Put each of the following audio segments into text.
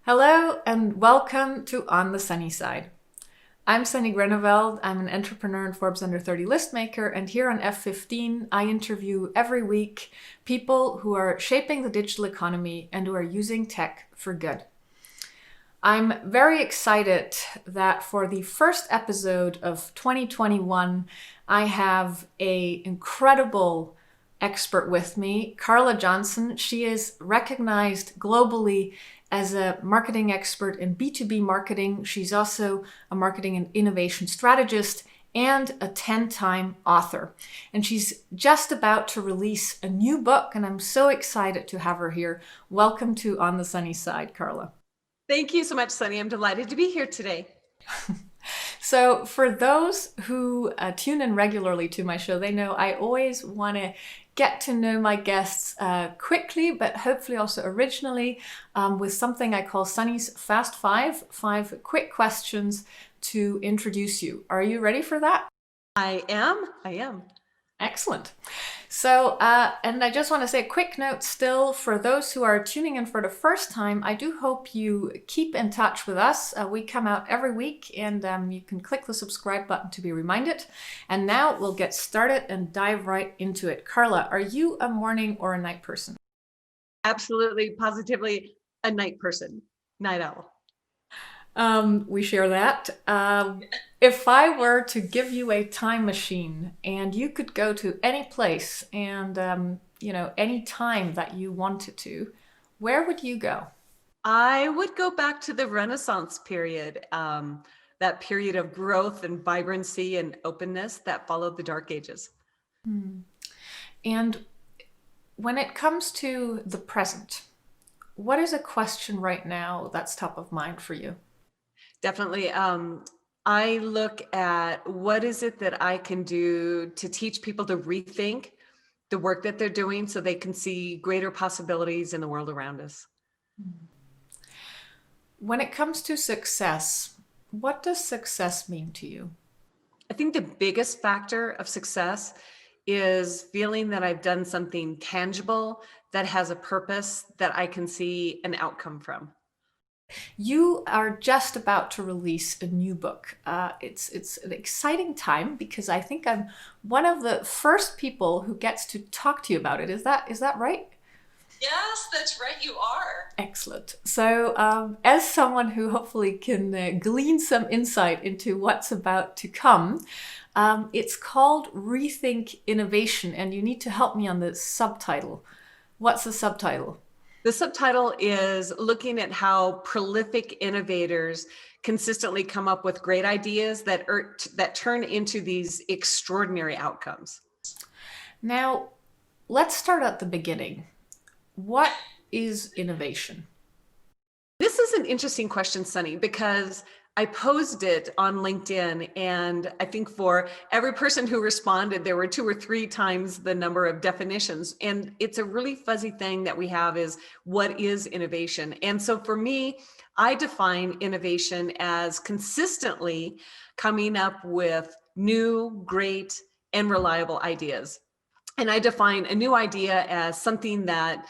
Hello and welcome to On the Sunny Side. I'm Sunny Greneveld. I'm an entrepreneur and Forbes Under 30 list maker, and here on F15, I interview every week people who are shaping the digital economy and who are using tech for good. I'm very excited that for the first episode of 2021, I have an incredible expert with me, Carla Johnson. She is recognized globally as a marketing expert in B2B marketing. She's also a marketing and innovation strategist and a 10-time author. And she's just about to release a new book, and I'm so excited to have her here. Welcome to On the Sunny Side, Carla. Thank you so much, Sunny. I'm delighted to be here today. So for those who tune in regularly to my show, they know I always want to get to know my guests quickly, but hopefully also originally, with something I call Sunny's Fast Five, 5 quick questions to introduce you. Are you ready for that? I am. Excellent. So, and I just want to say a quick note still for those who are tuning in for the first time. I do hope you keep in touch with us. We come out every week, and you can click the subscribe button to be reminded. And now we'll get started and dive right into it. Carla, are you a morning or a night person? Absolutely, positively a night person, night owl. We share that. If I were to give you a time machine and you could go to any place and, any time that you wanted to, where would you go? I would go back to the Renaissance period, that period of growth and vibrancy and openness that followed the Dark Ages. And when it comes to the present, what is a question right now that's top of mind for you? Definitely. I look at what is it that I can do to teach people to rethink the work that they're doing so they can see greater possibilities in the world around us. When it comes to success, what does success mean to you? I think the biggest factor of success is feeling that I've done something tangible that has a purpose that I can see an outcome from. You are just about to release a new book. It's an exciting time because I think I'm one of the first people who gets to talk to you about it. Is that right? Yes, that's right, you are. Excellent. So, as someone who hopefully can glean some insight into what's about to come, it's called Rethink Innovation, and you need to help me on the subtitle. What's the subtitle? The subtitle is looking at how prolific innovators consistently come up with great ideas that turn into these extraordinary outcomes. Now, let's start at the beginning. What is innovation? This is an interesting question, Sunny, because I posed it on LinkedIn, and I think for every person who responded, there were 2 or 3 times the number of definitions. And it's a really fuzzy thing that we have is what is innovation? And so for me, I define innovation as consistently coming up with new, great, and reliable ideas. And I define a new idea as something that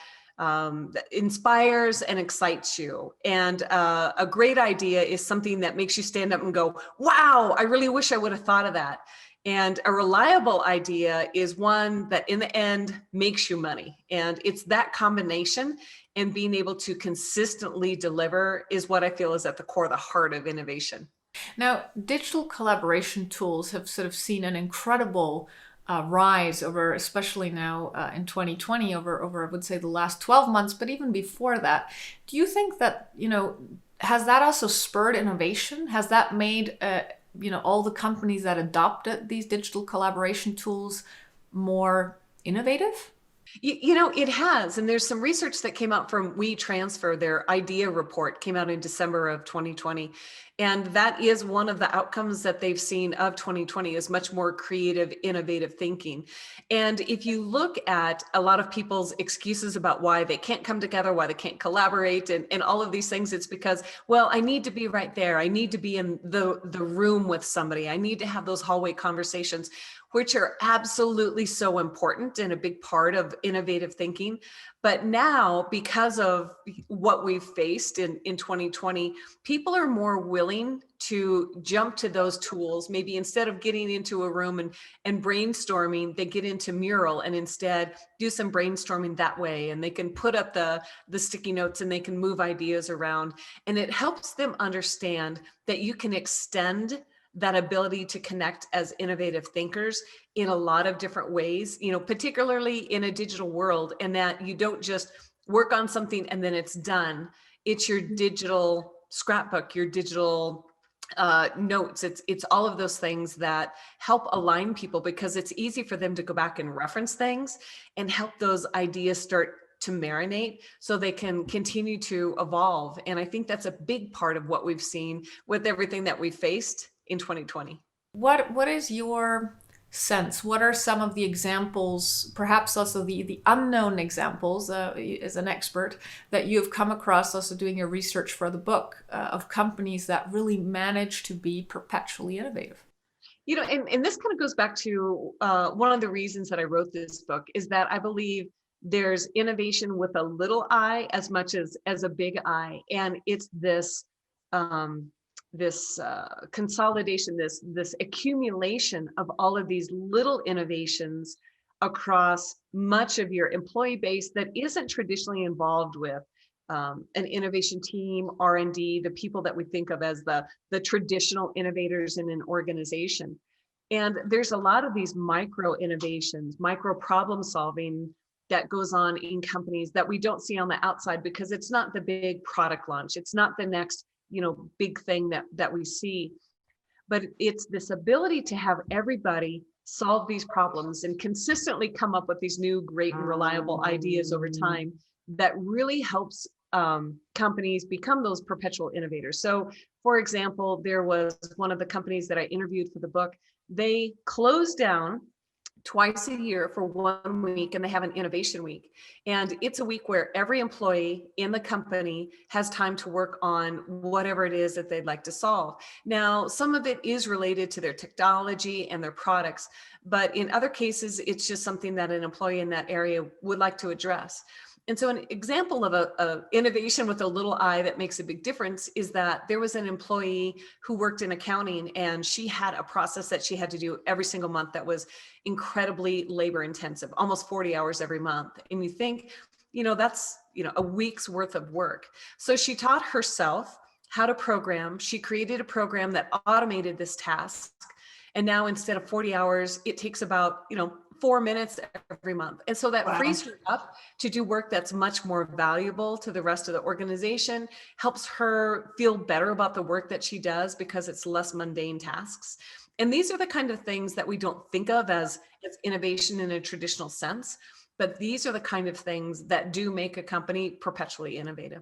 inspires and excites you. And a great idea is something that makes you stand up and go, wow, I really wish I would have thought of that. And a reliable idea is one that in the end makes you money. And it's that combination and being able to consistently deliver is what I feel is at the core, the heart of innovation. Now, digital collaboration tools have sort of seen an incredible rise over, especially now in 2020, over I would say the last 12 months, but even before that. Do you think that, has that also spurred innovation? Has that made, all the companies that adopted these digital collaboration tools more innovative? It has. And there's some research that came out from WeTransfer. Their idea report came out in December of 2020. And that is one of the outcomes that they've seen of 2020 is much more creative, innovative thinking. And if you look at a lot of people's excuses about why they can't come together, why they can't collaborate and all of these things, it's because, well, I need to be right there. I need to be in the room with somebody. I need to have those hallway conversations, which are absolutely so important and a big part of innovative thinking. But now, because of what we've faced in 2020, people are more willing to jump to those tools. Maybe instead of getting into a room and brainstorming, they get into Mural and instead do some brainstorming that way. And they can put up the sticky notes and they can move ideas around. And it helps them understand that you can extend that ability to connect as innovative thinkers in a lot of different ways, particularly in a digital world, and that you don't just work on something and then it's done. It's your digital scrapbook, your digital notes. It's all of those things that help align people, because it's easy for them to go back and reference things and help those ideas start to marinate so they can continue to evolve. And I think that's a big part of what we've seen with everything that we faced in 2020. What is your sense? What are some of the examples, perhaps also the unknown examples, as an expert, that you've come across also doing your research for the book, of companies that really manage to be perpetually innovative? And this kind of goes back to one of the reasons that I wrote this book, is that I believe there's innovation with a little I as much as a big I. And it's this consolidation, this accumulation of all of these little innovations across much of your employee base that isn't traditionally involved with an innovation team, R&D, the people that we think of as the traditional innovators in an organization. And there's a lot of these micro innovations, micro problem solving that goes on in companies that we don't see on the outside, because it's not the big product launch. It's not the next big thing that we see, but it's this ability to have everybody solve these problems and consistently come up with these new great and reliable ideas over time that really helps companies become those perpetual innovators. So, for example, there was one of the companies that I interviewed for the book. They closed down twice a year for 1 week, and they have an innovation week. And it's a week where every employee in the company has time to work on whatever it is that they'd like to solve. Now, some of it is related to their technology and their products, but in other cases, it's just something that an employee in that area would like to address. And so an example of a innovation with a little I that makes a big difference is that there was an employee who worked in accounting, and she had a process that she had to do every single month that was incredibly labor intensive, almost 40 hours every month. And you think, that's, a week's worth of work. So she taught herself how to program. She created a program that automated this task. And now instead of 40 hours, it takes about, 4 minutes every month. And so that frees her up to do work that's much more valuable to the rest of the organization, helps her feel better about the work that she does because it's less mundane tasks. And these are the kind of things that we don't think of as innovation in a traditional sense, but these are the kind of things that do make a company perpetually innovative.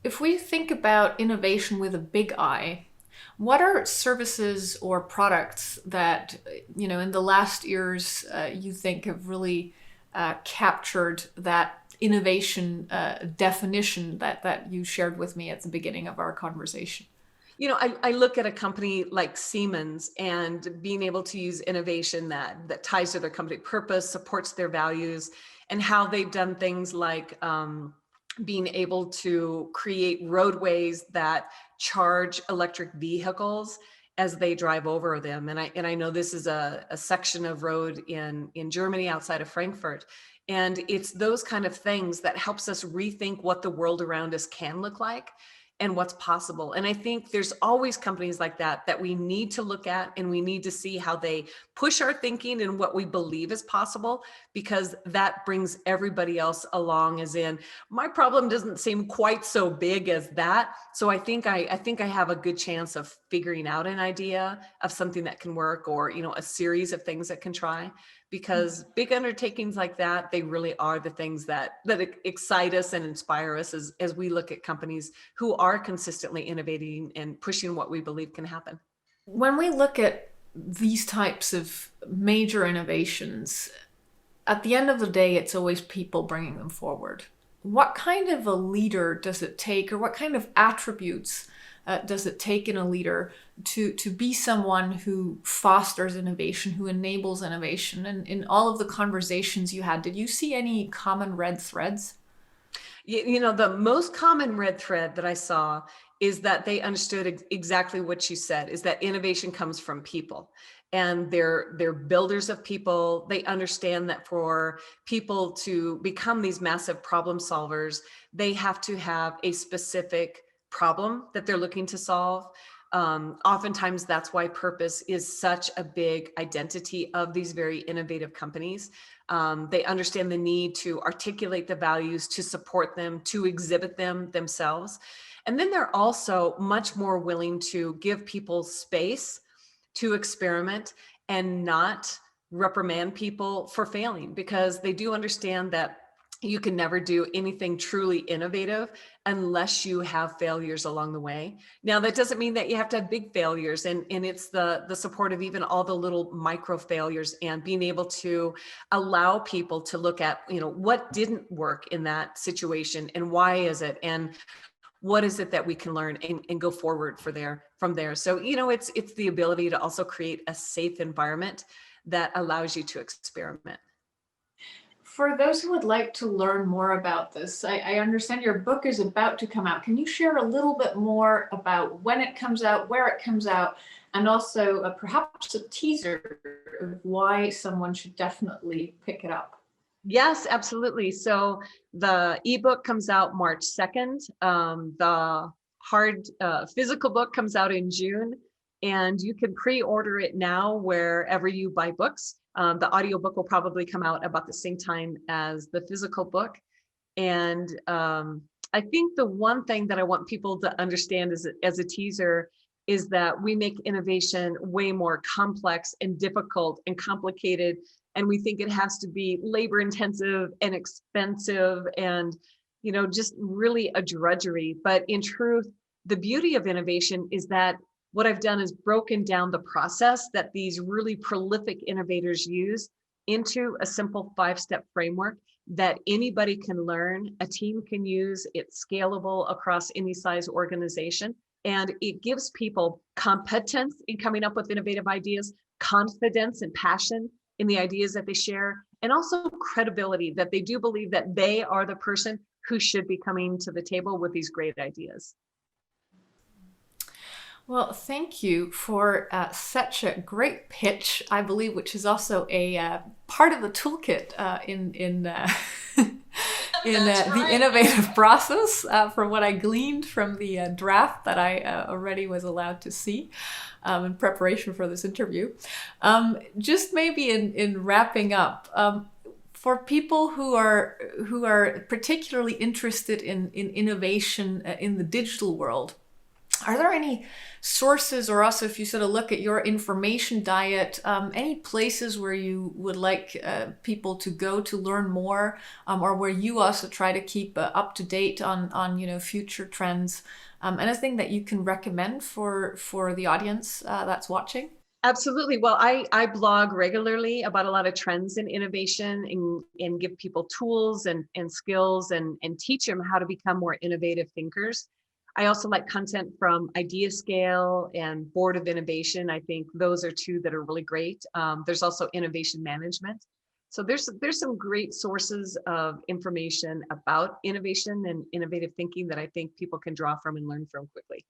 If we think about innovation with a big I, what are services or products that, in the last years, you think have really captured that innovation definition that you shared with me at the beginning of our conversation? I look at a company like Siemens and being able to use innovation that ties to their company purpose, supports their values, and how they've done things like being able to create roadways that charge electric vehicles as they drive over them. And I know this is a section of road in Germany outside of Frankfurt. And it's those kind of things that helps us rethink what the world around us can look like and what's possible. And I think there's always companies like that we need to look at, and we need to see how they push our thinking and what we believe is possible, because that brings everybody else along, as in, my problem doesn't seem quite so big as that. So I think I have a good chance of figuring out an idea of something that can work, or, a series of things that can try. Because big undertakings like that, they really are the things that excite us and inspire us as we look at companies who are consistently innovating and pushing what we believe can happen. When we look at these types of major innovations, at the end of the day, it's always people bringing them forward. What kind of a leader does it take, or what kind of attributes does it take in a leader to be someone who fosters innovation, who enables innovation? And in all of the conversations you had, did you see any common red threads? The most common red thread that I saw is that they understood exactly what you said, is that innovation comes from people, and they're builders of people. They understand that for people to become these massive problem solvers, they have to have a specific problem that they're looking to solve. Oftentimes that's why purpose is such a big identity of these very innovative companies. They understand the need to articulate the values, to support them, to exhibit them themselves. And then they're also much more willing to give people space to experiment and not reprimand people for failing, because they do understand that you can never do anything truly innovative unless you have failures along the way. Now, that doesn't mean that you have to have big failures, and it's the support of even all the little micro failures, and being able to allow people to look at, what didn't work in that situation and why is it, and what is it that we can learn and go forward from there. So, it's the ability to also create a safe environment that allows you to experiment. For those who would like to learn more about this, I understand your book is about to come out. Can you share a little bit more about when it comes out, where it comes out, and also perhaps a teaser of why someone should definitely pick it up? Yes, absolutely. So the ebook comes out March 2nd. The hard physical book comes out in June, and you can pre-order it now wherever you buy books. The audiobook will probably come out about the same time as the physical book. And I think the one thing that I want people to understand as a teaser is that we make innovation way more complex and difficult and complicated. And we think it has to be labor intensive and expensive and, just really a drudgery. But in truth, the beauty of innovation is that what I've done is broken down the process that these really prolific innovators use into a simple 5-step framework that anybody can learn, a team can use. It's scalable across any size organization. And it gives people competence in coming up with innovative ideas, confidence and passion in the ideas that they share, and also credibility that they do believe that they are the person who should be coming to the table with these great ideas. Well, thank you for such a great pitch, I believe, which is also a part of the toolkit in the innovative process, from what I gleaned from the draft that I already was allowed to see in preparation for this interview. Just maybe in wrapping up, for people who are particularly interested in innovation in the digital world, are there any sources, or also if you sort of look at your information diet, any places where you would like people to go to learn more, or where you also try to keep up to date on future trends? Anything that you can recommend for the audience that's watching? Absolutely. Well, I blog regularly about a lot of trends in innovation and give people tools and skills and teach them how to become more innovative thinkers. I also like content from Idea Scale and Board of Innovation. I think those are two that are really great. There's also Innovation Management. So there's some great sources of information about innovation and innovative thinking that I think people can draw from and learn from quickly.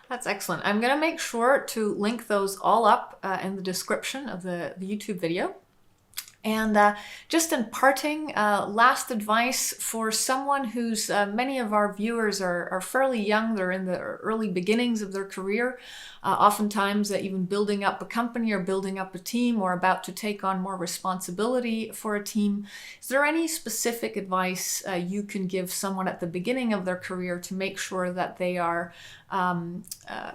That's excellent. I'm going to make sure to link those all up in the description of the YouTube video. And just in parting, last advice for someone who's, many of our viewers are fairly young, they're in the early beginnings of their career, oftentimes even building up a company or building up a team or about to take on more responsibility for a team. Is there any specific advice you can give someone at the beginning of their career to make sure that they are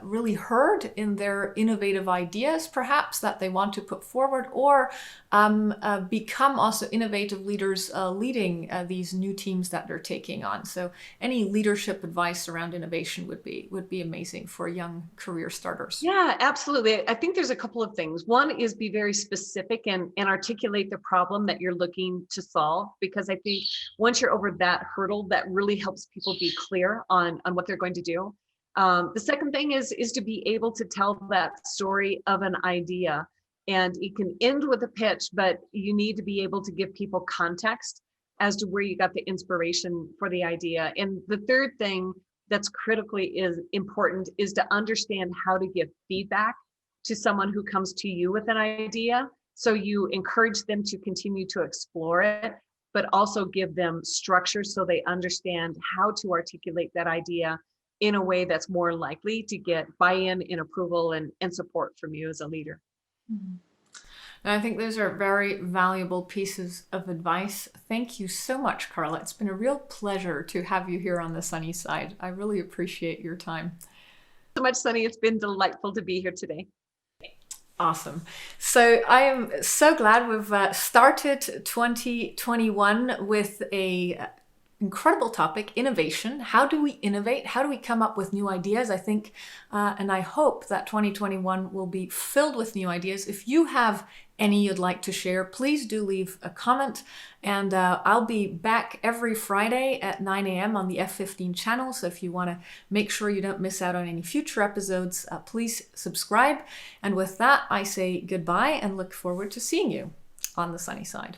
really heard in their innovative ideas, perhaps, that they want to put forward, or become also innovative leaders leading these new teams that they're taking on? So any leadership advice around innovation would be amazing for young career starters. Yeah, absolutely. I think there's a couple of things. One is be very specific and articulate the problem that you're looking to solve, because I think once you're over that hurdle, that really helps people be clear on what they're going to do. The second thing is to be able to tell that story of an idea. And it can end with a pitch, but you need to be able to give people context as to where you got the inspiration for the idea. And the third thing that's critically important is to understand how to give feedback to someone who comes to you with an idea. So you encourage them to continue to explore it, but also give them structure so they understand how to articulate that idea in a way that's more likely to get buy-in and approval and support from you as a leader. Mm-hmm. And I think those are very valuable pieces of advice. Thank you so much, Carla. It's been a real pleasure to have you here on the Sunny Side. I really appreciate your time. So much, Sunny. It's been delightful to be here today. Awesome. So I am so glad we've started 2021 with a incredible topic, innovation. How do we innovate? How do we come up with new ideas? I think, and I hope that 2021 will be filled with new ideas. If you have any you'd like to share, please do leave a comment. And I'll be back every Friday at 9 a.m. on the F15 channel. So if you want to make sure you don't miss out on any future episodes, please subscribe. And with that, I say goodbye and look forward to seeing you on the sunny side.